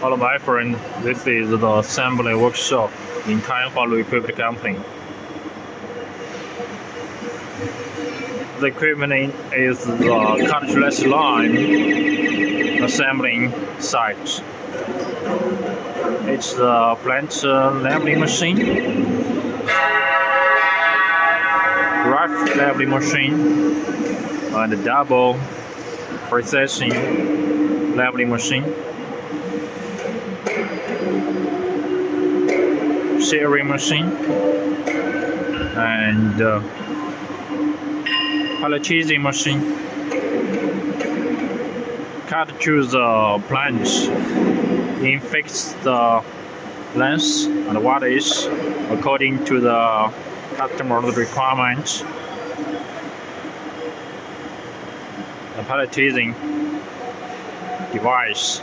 Hello, my friend. This is the assembly workshop in Taiwan Equipment Company. The equipment is the cartridge line assembling site. It's the plant leveling machine, rough leveling machine, and double precision leveling machine. Shearing machine and palletizing machine. Cut to the plants in fixed length and wattage according to the customer's requirements. The palletizing device.